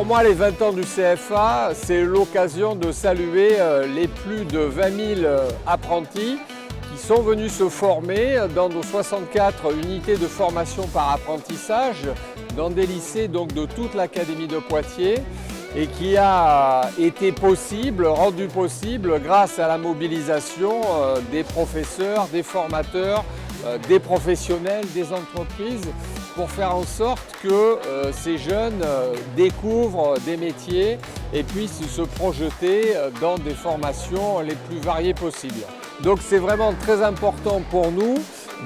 moi, les 20 ans du CFA, c'est l'occasion de saluer les plus de 20 000 apprentis qui sont venus se former dans nos 64 unités de formation par apprentissage dans des lycées donc, de toute l'Académie de Poitiers et qui a été rendu possible grâce à la mobilisation des professeurs, des formateurs, des professionnels, des entreprises pour faire en sorte que ces jeunes découvrent des métiers et puissent se projeter dans des formations les plus variées possibles. Donc c'est vraiment très important pour nous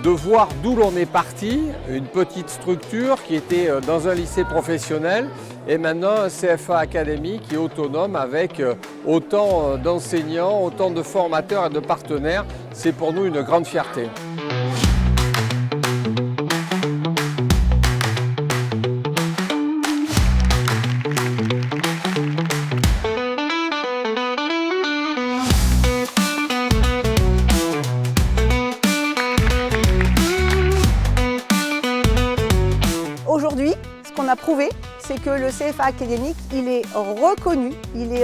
de voir d'où l'on est parti, une petite structure qui était dans un lycée professionnel et maintenant un CFA Academy qui est autonome avec autant d'enseignants, autant de formateurs et de partenaires. C'est pour nous une grande fierté. Aujourd'hui, ce qu'on a prouvé, c'est que le CFA académique, il est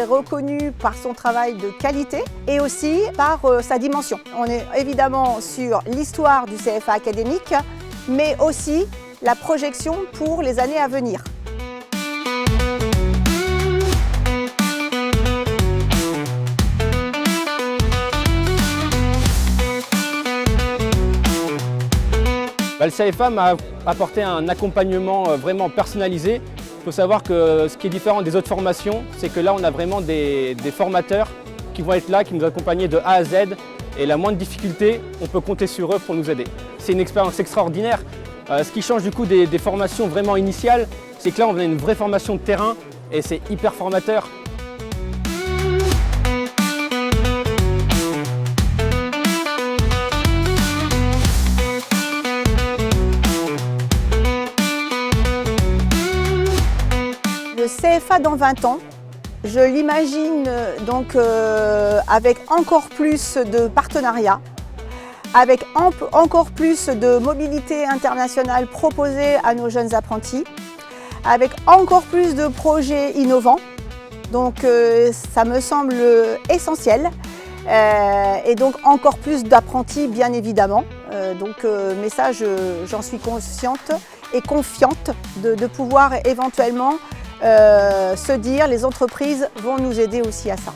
reconnu par son travail de qualité et aussi par sa dimension. On est évidemment sur l'histoire du CFA académique, mais aussi la projection pour les années à venir. Le CFA m'a apporté un accompagnement vraiment personnalisé. Il faut savoir que ce qui est différent des autres formations, c'est que là on a vraiment des formateurs qui vont être là, qui nous accompagner de A à Z et la moindre difficulté, on peut compter sur eux pour nous aider. C'est une expérience extraordinaire. Ce qui change du coup des formations vraiment initiales, c'est que là on a une vraie formation de terrain et c'est hyper formateur. Le CFA dans 20 ans, je l'imagine donc avec encore plus de partenariats, avec encore plus de mobilité internationale proposée à nos jeunes apprentis, avec encore plus de projets innovants. Donc ça me semble essentiel et donc encore plus d'apprentis bien évidemment. Mais ça j'en suis consciente et confiante de pouvoir éventuellement se dire les entreprises vont nous aider aussi à ça.